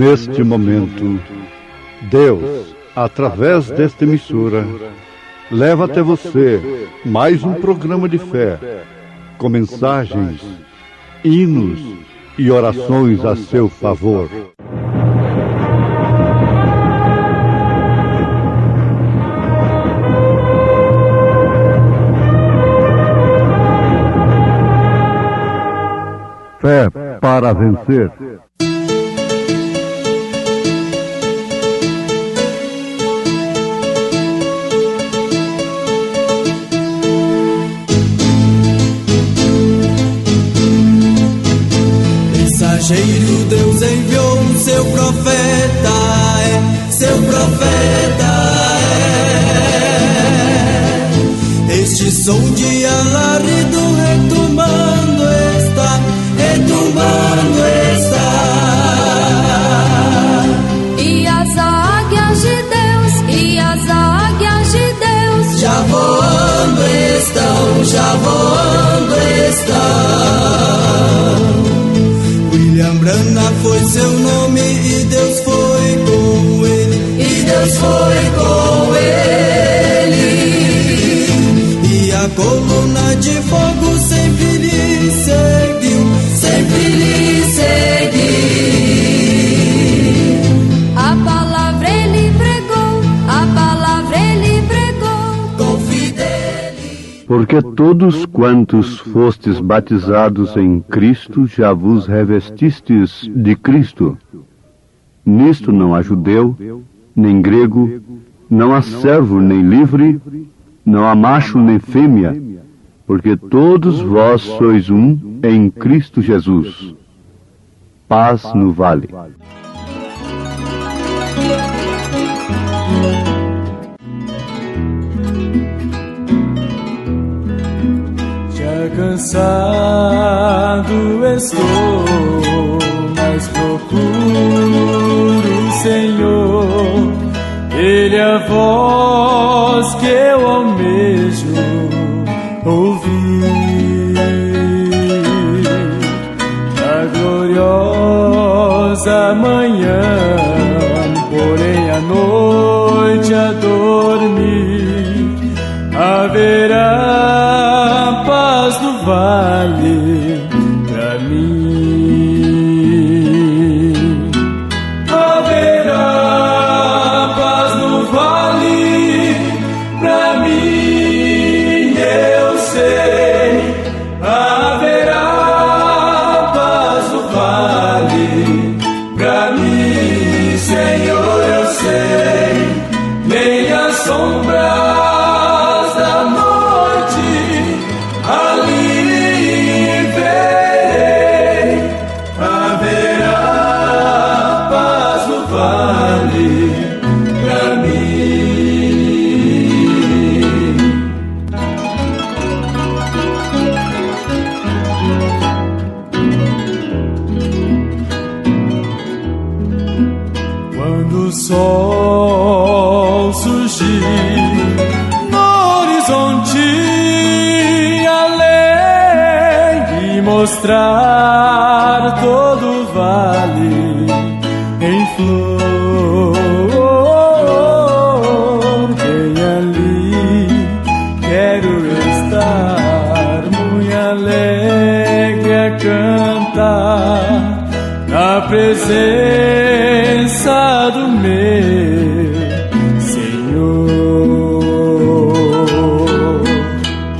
Neste momento, Deus, através desta emissora, leva até você mais um programa de fé, com mensagens, hinos e orações a seu favor. Fé para vencer. Mensageiro, Deus enviou seu profeta, seu profeta Este som de alarido retumbando está, retumbando está. E as águias de Deus, e as águias de Deus já voando estão, já voando estão. William Branham foi seu nome e Deus foi com ele, e Deus foi com ele. E a coluna de fogo sempre lhe seguiu, sempre lhe seguiu. A palavra ele pregou, a palavra ele pregou com fidelidade. Porque todos quantos fostes batizados em Cristo, já vos revestistes de Cristo. Nisto não há judeu, nem grego, não há servo nem livre, não há macho nem fêmea, porque todos vós sois um em Cristo Jesus. Paz no vale. Cansado estou, mas procuro o Senhor. Ele é a voz que eu almejo ouvir. Na gloriosa manhã, porém à noite a dormir, haverá paz no vale pra mim. Haverá paz no vale pra mim, eu sei. Haverá paz no vale pra mim, Senhor, eu sei. Nem a sombra o sol surgir no horizonte, além de mostrar todo o vale em flor. Bem ali quero estar, muito alegre a cantar na presença do meu Senhor.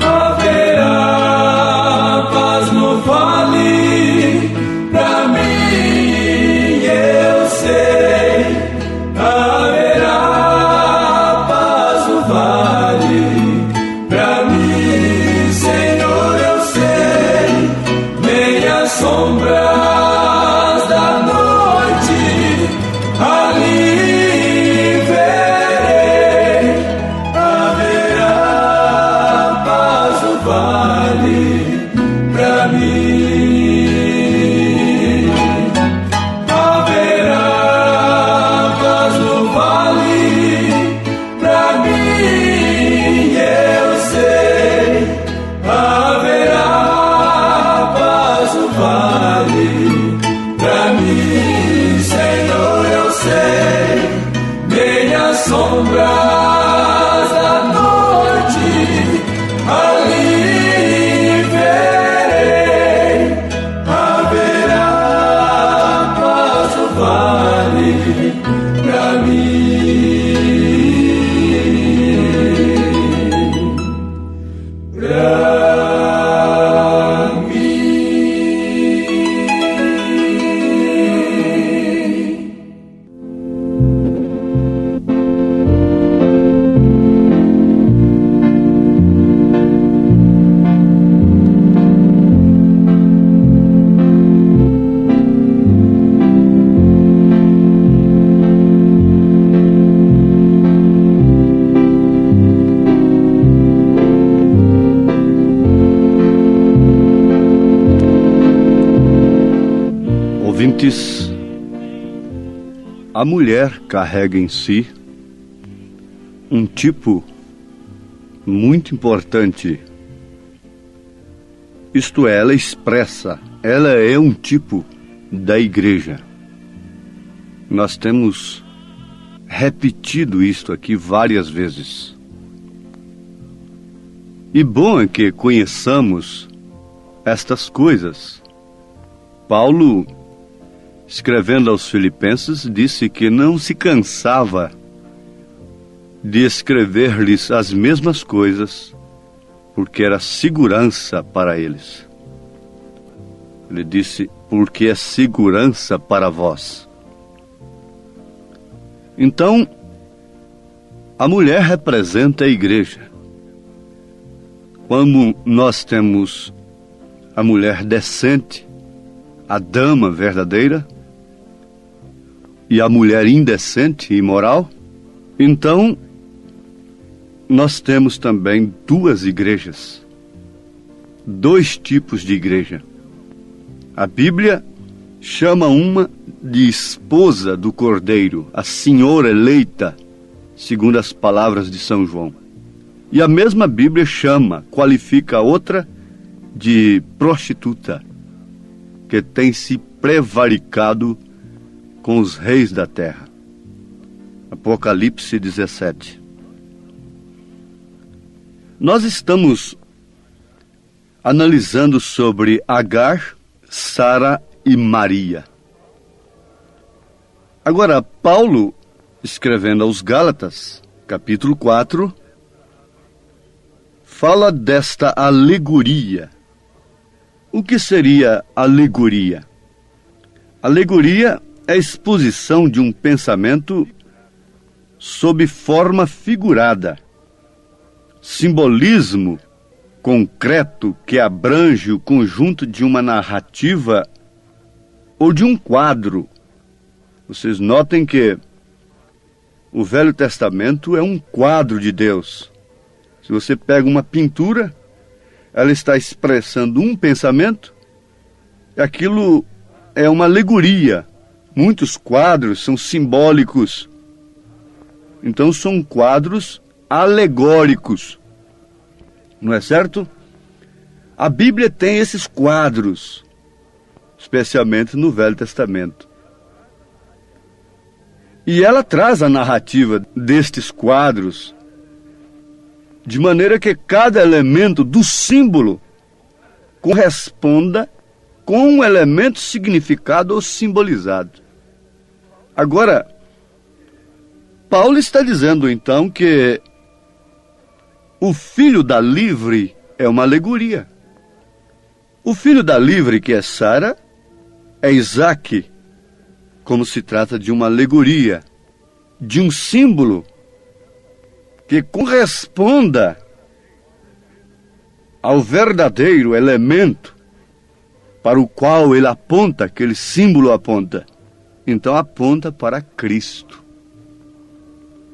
Haverá paz no vale pra mim, eu sei. Haverá paz no vale pra mim, Senhor, eu sei. Nem a sombra pra mim. ouvintes, a mulher carrega em si um tipo muito importante. Isto é, ela expressa, ela é um tipo da igreja. Nós temos repetido isto aqui várias vezes. E bom é que conheçamos estas coisas. Paulo, escrevendo aos Filipenses, disse que não se cansava de escrever-lhes as mesmas coisas, porque era segurança para eles. Ele disse, porque é segurança para vós. Então, a mulher representa a igreja. Como nós temos a mulher decente, a dama verdadeira, e a mulher indecente e imoral, então nós temos também duas igrejas, dois tipos de igreja. A Bíblia chama uma de esposa do Cordeiro, a senhora eleita, segundo as palavras de São João. E a mesma Bíblia qualifica a outra de prostituta, que tem se prevaricado com os reis da terra. Apocalipse 17. Nós estamos analisando sobre Agar, Sara e Maria. Agora, Paulo, escrevendo aos Gálatas, capítulo 4, fala desta alegoria. O que seria alegoria? Alegoria é a exposição de um pensamento sob forma figurada, simbolismo concreto que abrange o conjunto de uma narrativa ou de um quadro. Vocês notem que o Velho Testamento é um quadro de Deus. Se você pega uma pintura, ela está expressando um pensamento, aquilo é uma alegoria. Muitos quadros são simbólicos. Então são quadros alegóricos. Não é certo? A Bíblia tem esses quadros, especialmente no Velho Testamento. E ela traz a narrativa destes quadros, de maneira que cada elemento do símbolo corresponda com um elemento significado ou simbolizado. Agora, Paulo está dizendo então que o filho da livre é uma alegoria. O filho da livre, que é Sara, é Isaque, como se trata de uma alegoria, de um símbolo que corresponda ao verdadeiro elemento para o qual ele aponta, aquele símbolo aponta. Então aponta para Cristo.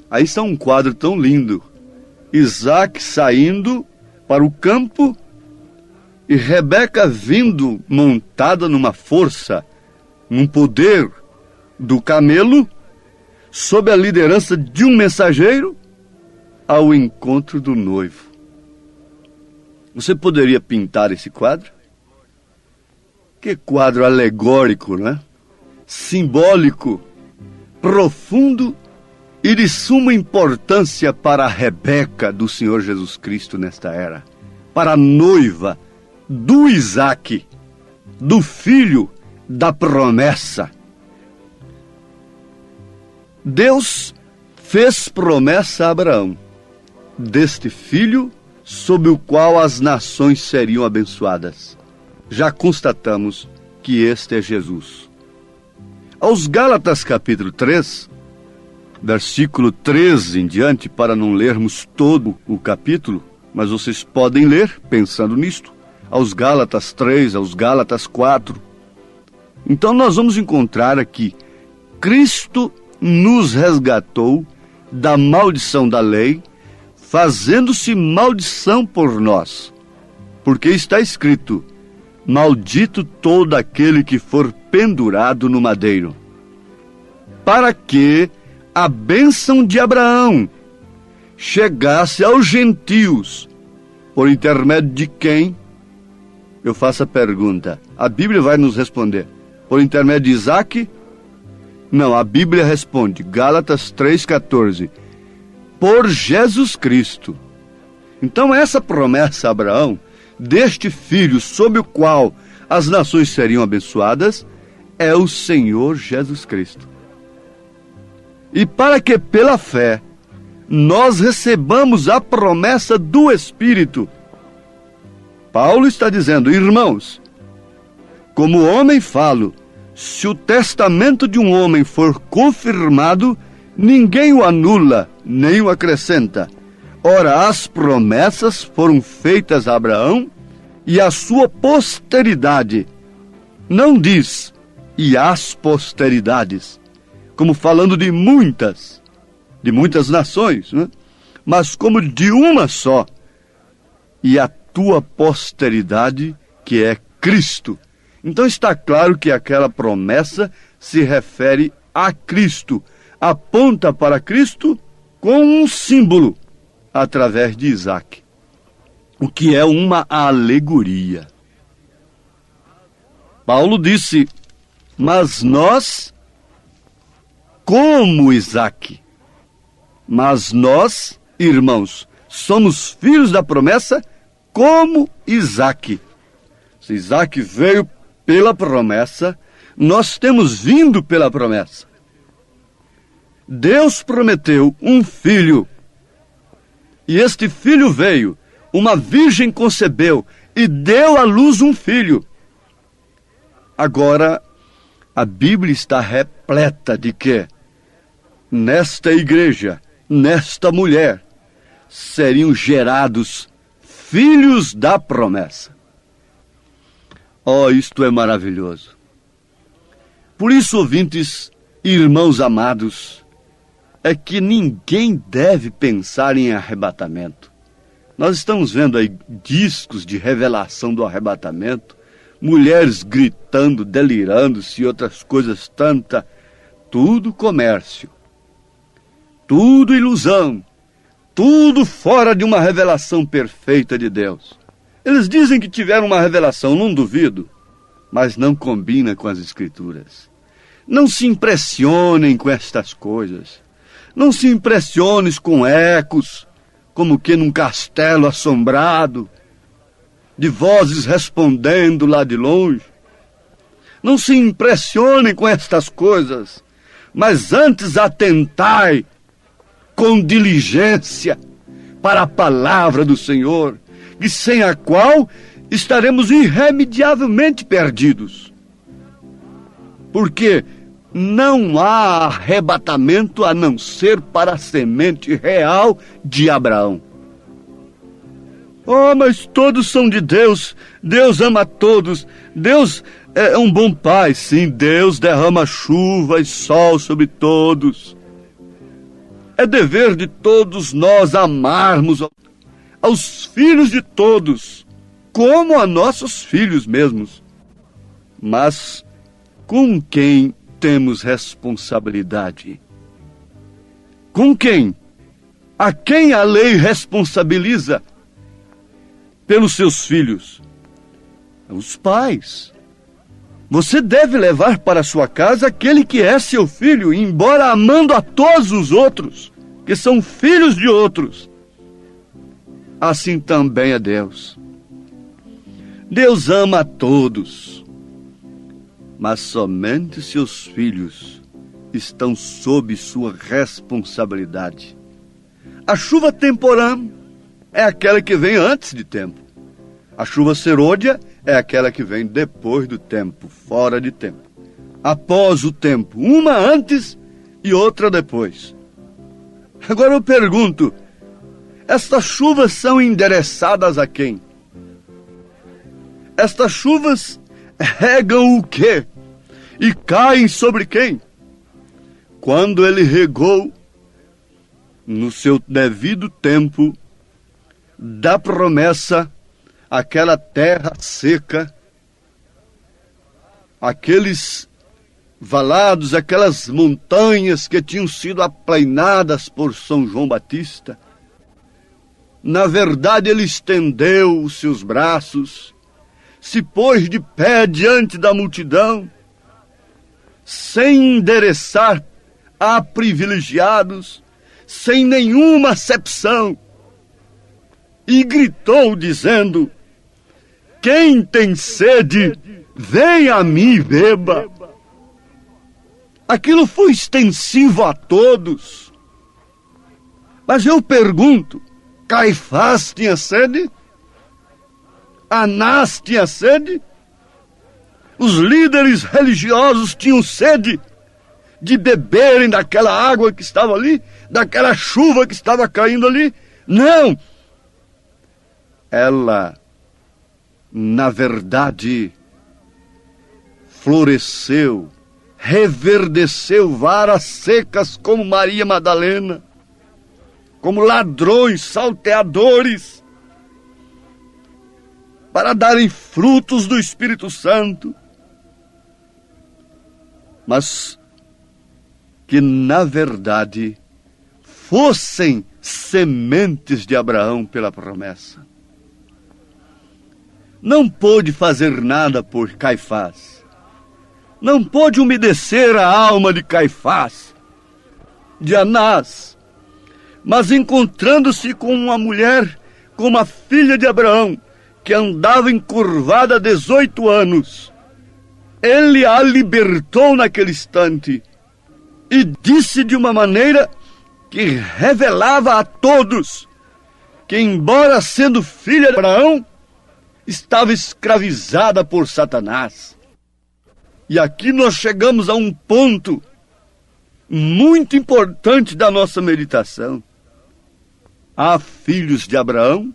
Aí está um quadro tão lindo. Isaac saindo para o campo e Rebeca vindo montada numa força, num poder do camelo, sob a liderança de um mensageiro, ao encontro do noivo. Você poderia pintar esse quadro? Que quadro alegórico, não é? Simbólico, profundo e de suma importância para a Rebeca do Senhor Jesus Cristo nesta era, para a noiva do Isaque, do filho da promessa. Deus fez promessa a Abraão deste filho sob o qual as nações seriam abençoadas. Já constatamos que este é Jesus. Aos Gálatas capítulo 3, versículo 13 em diante, para não lermos todo o capítulo, mas vocês podem ler pensando nisto, aos Gálatas 3, aos Gálatas 4. Então nós vamos encontrar aqui, Cristo nos resgatou da maldição da lei, fazendo-se maldição por nós. Porque está escrito, maldito todo aquele que for pendurado no madeiro, para que a bênção de Abraão chegasse aos gentios, por intermédio de quem? Eu faço a pergunta. A Bíblia vai nos responder. Por intermédio de Isaque? Não, a Bíblia responde, Gálatas 3,14, por Jesus Cristo. Então essa promessa a Abraão, deste filho sob o qual as nações seriam abençoadas, é o Senhor Jesus Cristo. E para que pela fé nós recebamos a promessa do Espírito, Paulo está dizendo, irmãos, como homem falo, se o testamento de um homem for confirmado, ninguém o anula, nem o acrescenta. Ora, as promessas foram feitas a Abraão e a sua posteridade. Não diz, e as posteridades, como falando de muitas nações, né? Mas como de uma só, e a tua posteridade, que é Cristo. Então está claro que aquela promessa se refere a Cristo, aponta para Cristo com um símbolo, através de Isaque, o que é uma alegoria. Paulo disse, mas nós, como Isaque, mas nós, irmãos, somos filhos da promessa como Isaque. Se Isaque veio pela promessa, nós temos vindo pela promessa. Deus prometeu um filho, e este filho veio, uma virgem concebeu e deu à luz um filho. Agora, a Bíblia está repleta de que nesta igreja, nesta mulher, seriam gerados filhos da promessa. Oh, isto é maravilhoso. Por isso, ouvintes, irmãos amados, é que ninguém deve pensar em arrebatamento. Nós estamos vendo aí discos de revelação do arrebatamento, mulheres gritando, delirando-se e outras coisas tanta. Tudo comércio, tudo ilusão, tudo fora de uma revelação perfeita de Deus. Eles dizem que tiveram uma revelação, não duvido, mas não combina com as Escrituras. Não se impressionem com estas coisas. Não se impressiones com ecos, como que num castelo assombrado, de vozes respondendo lá de longe. Não se impressionem com estas coisas, mas antes atentai com diligência para a palavra do Senhor, e sem a qual estaremos irremediavelmente perdidos. Porque não há arrebatamento a não ser para a semente real de Abraão. Oh, mas todos são de Deus, Deus ama todos, Deus é um bom pai, sim, Deus derrama chuva e sol sobre todos. É dever de todos nós amarmos aos filhos de todos, como a nossos filhos mesmos. Mas com quem temos responsabilidade? Com quem? A quem a lei responsabiliza pelos seus filhos? Os pais. Você deve levar para sua casa aquele que é seu filho, embora amando a todos os outros, que são filhos de outros. Assim também é Deus. Deus ama a todos, mas somente seus filhos estão sob sua responsabilidade. A chuva temporã é aquela que vem antes de tempo. A chuva serôdia é aquela que vem depois do tempo, fora de tempo. Após o tempo, uma antes e outra depois. Agora eu pergunto, estas chuvas são endereçadas a quem? Estas chuvas regam o quê? E caem sobre quem? Quando ele regou, no seu devido tempo, da promessa, aquela terra seca, aqueles valados, aquelas montanhas que tinham sido aplainadas por São João Batista, na verdade ele estendeu os seus braços, se pôs de pé diante da multidão, sem endereçar a privilegiados, sem nenhuma acepção, e gritou dizendo: quem tem sede, venha a mim e beba. Aquilo foi extensivo a todos. Mas eu pergunto, Caifás tinha sede? Anás tinha sede? Os líderes religiosos tinham sede de beberem daquela água que estava ali, daquela chuva que estava caindo ali? Não! Ela, na verdade, floresceu, reverdeceu varas secas como Maria Madalena, como ladrões, salteadores, para darem frutos do Espírito Santo, mas que, na verdade, fossem sementes de Abraão pela promessa. Não pôde fazer nada por Caifás. Não pôde umedecer a alma de Caifás, de Anás, mas encontrando-se com uma mulher, com uma filha de Abraão, que andava encurvada há 18 anos, ele a libertou naquele instante e disse de uma maneira que revelava a todos que, embora sendo filha de Abraão, estava escravizada por Satanás. E aqui nós chegamos a um ponto muito importante da nossa meditação. Há filhos de Abraão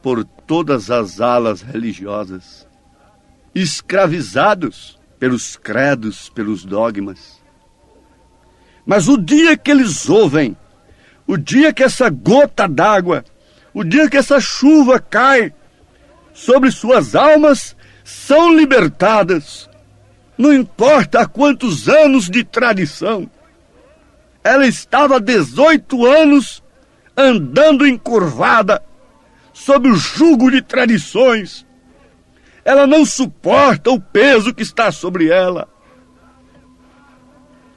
por todas as alas religiosas, escravizados pelos credos, pelos dogmas. Mas o dia que eles ouvem, o dia que essa gota d'água, o dia que essa chuva cai sobre suas almas, são libertadas. Não importa há quantos anos de tradição. Ela estava há 18 anos andando encurvada, sob o jugo de tradições. Ela não suporta o peso que está sobre ela,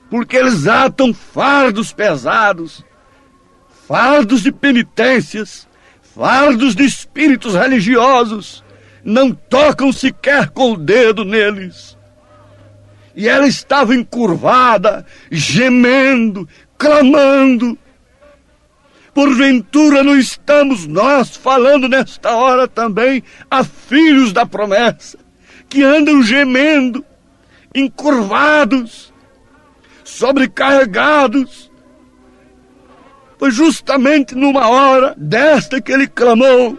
porque eles atam fardos pesados, fardos de penitências, fardos de espíritos religiosos, não tocam sequer com o dedo neles. E ela estava encurvada, gemendo, clamando. Porventura não estamos nós falando nesta hora também a filhos da promessa, que andam gemendo, encurvados, sobrecarregados? Foi justamente numa hora desta que ele clamou: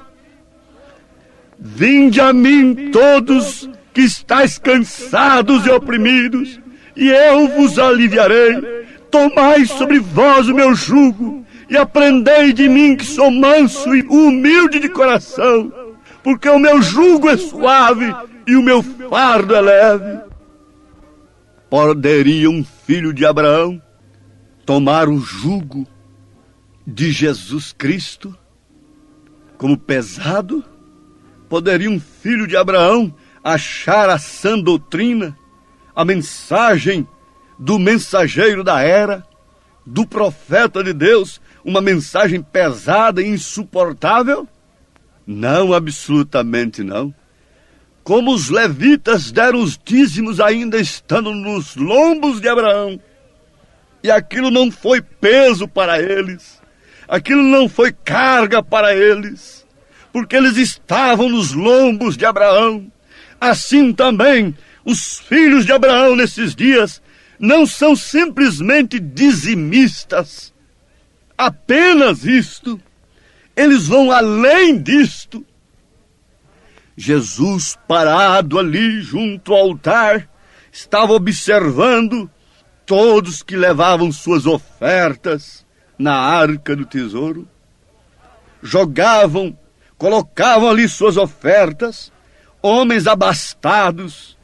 vinde a mim todos que estáis cansados e oprimidos, e eu vos aliviarei. Tomai sobre vós o meu jugo, e aprendei de mim, que sou manso e humilde de coração, porque o meu jugo é suave e o meu fardo é leve. Poderia um filho de Abraão tomar o jugo de Jesus Cristo como pesado? Poderia um filho de Abraão achar a sã doutrina, a mensagem do mensageiro da era, do profeta de Deus, uma mensagem pesada e insuportável? Não, absolutamente não. Como os levitas deram os dízimos ainda estando nos lombos de Abraão, e aquilo não foi peso para eles, aquilo não foi carga para eles, porque eles estavam nos lombos de Abraão. Assim também os filhos de Abraão nesses dias não são simplesmente dizimistas, apenas isto. Eles vão além disto. Jesus, parado ali junto ao altar, estava observando todos que levavam suas ofertas na arca do tesouro. Jogavam, colocavam ali suas ofertas, homens abastados,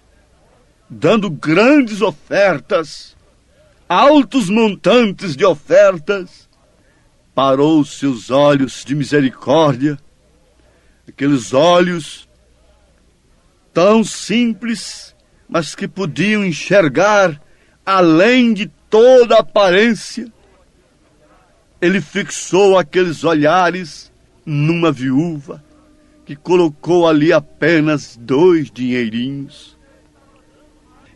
dando grandes ofertas, altos montantes de ofertas, parou seus olhos de misericórdia, aqueles olhos tão simples, mas que podiam enxergar além de toda aparência. Ele fixou aqueles olhares numa viúva que colocou ali apenas 2 dinheirinhos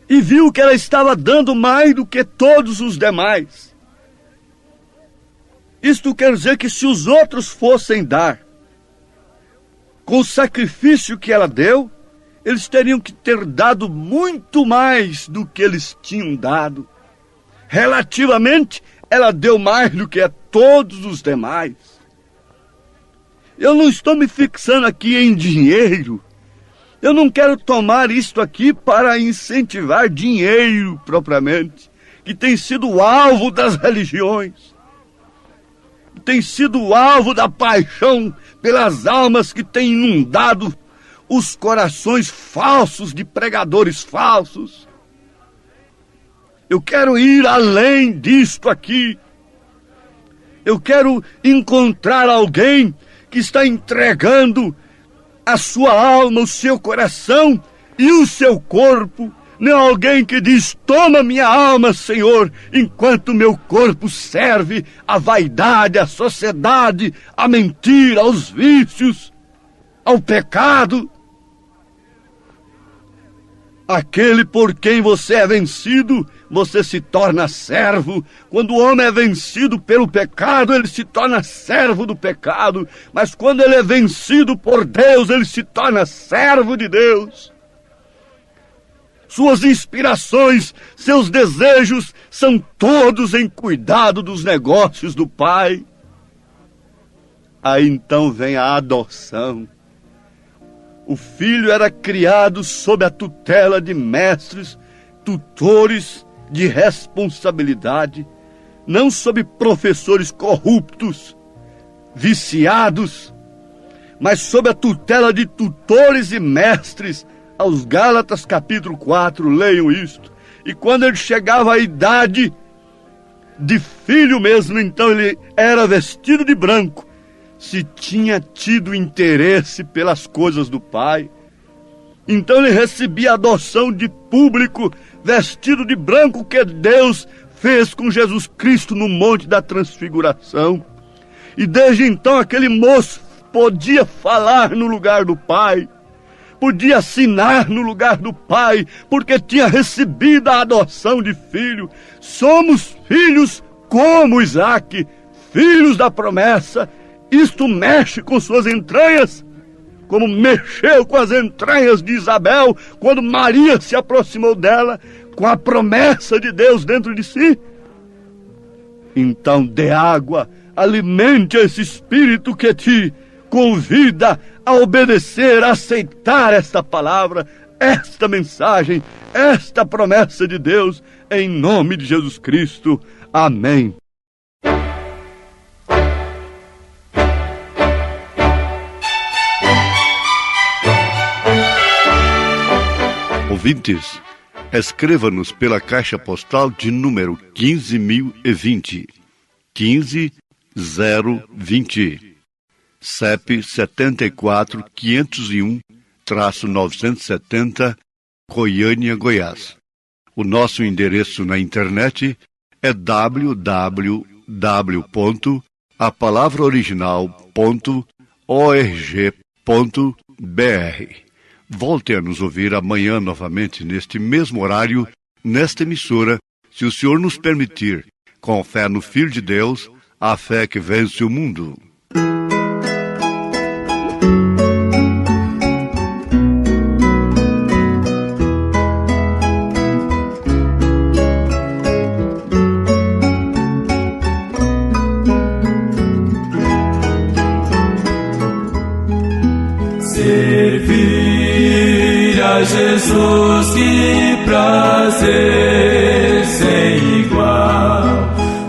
e viu que ela estava dando mais do que todos os demais. Isto quer dizer que se os outros fossem dar com o sacrifício que ela deu, eles teriam que ter dado muito mais do que eles tinham dado. Relativamente, ela deu mais do que a todos os demais. Eu não estou me fixando aqui em dinheiro. Eu não quero tomar isto aqui para incentivar dinheiro propriamente, que tem sido o alvo das religiões, que tem sido o alvo da paixão pelas almas que tem inundado os corações falsos de pregadores falsos. Eu quero ir além disto aqui. Eu quero encontrar alguém que está entregando a sua alma, o seu coração e o seu corpo. Não alguém que diz: toma minha alma, Senhor, enquanto meu corpo serve à vaidade, à sociedade, à mentira, aos vícios, ao pecado. Aquele por quem você é vencido, você se torna servo. Quando o homem é vencido pelo pecado, ele se torna servo do pecado. Mas quando ele é vencido por Deus, ele se torna servo de Deus. Suas inspirações, seus desejos são todos em cuidado dos negócios do Pai. Aí então vem a adoção. O filho era criado sob a tutela de mestres, tutores de responsabilidade, não sob professores corruptos, viciados, mas sob a tutela de tutores e mestres. Aos Gálatas capítulo 4, leiam isto. E quando ele chegava à idade de filho mesmo, então ele era vestido de branco, se tinha tido interesse pelas coisas do Pai. Então ele recebia a adoção de público, vestido de branco, que Deus fez com Jesus Cristo no Monte da Transfiguração. E desde então aquele moço podia falar no lugar do Pai, podia assinar no lugar do Pai, porque tinha recebido a adoção de filho. Somos filhos como Isaac, filhos da promessa. Isto mexe com suas entranhas, como mexeu com as entranhas de Isabel, quando Maria se aproximou dela, com a promessa de Deus dentro de si. Então dê água, alimente esse espírito que te convida a obedecer, a aceitar esta palavra, esta mensagem, esta promessa de Deus, em nome de Jesus Cristo. Amém. Ouvintes, escreva-nos pela caixa postal de número 15.020, 15020, CEP 74.501-970, Goiânia, Goiás. O nosso endereço na internet é www.apalavraoriginal.org.br. Volte a nos ouvir amanhã novamente, neste mesmo horário, nesta emissora, se o Senhor nos permitir, com fé no Filho de Deus, a fé que vence o mundo. Jesus, que prazer sem igual,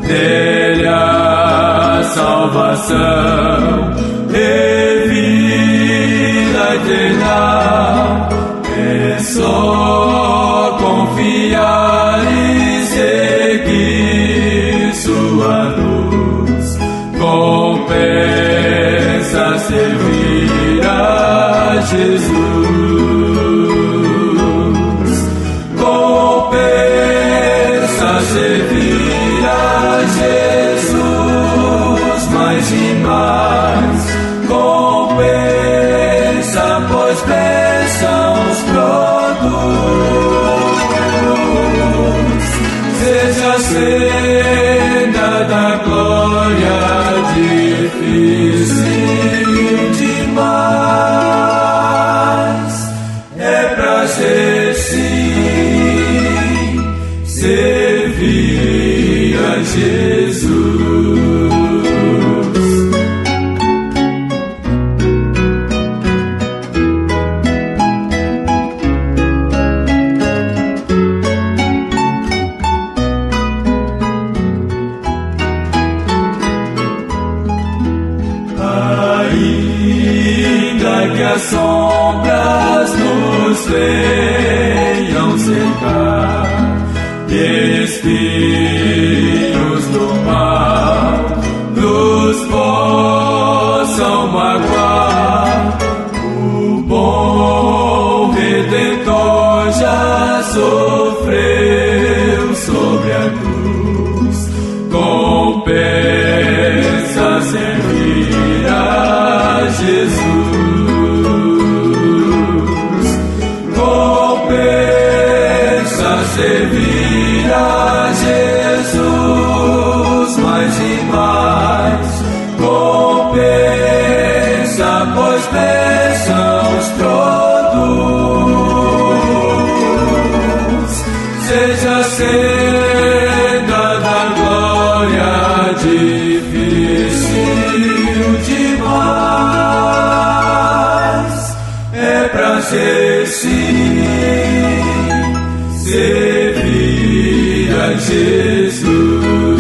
dele a salvação e vida eterna, é só com servir a Jesus. Compensa servir a Jesus mais e mais. Compensa, pois bênçãos produz. Seja a senda da glória difícil demais. É prazer sim servir a Jesus. Que as sombras nos venham cercar e espinhos do mal nos possam magoar, o bom Redentor já sofreu sobre a cruz. Compensa servir a Jesus. Servir a Jesus mais e mais. Compensa, pois bênçãos produz. Seja a senda da glória difícil demais. É prazer sim servir a Jesus.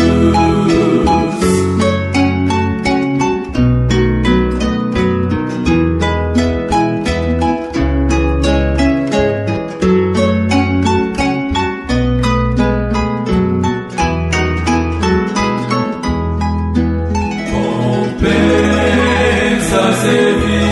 Compensa servir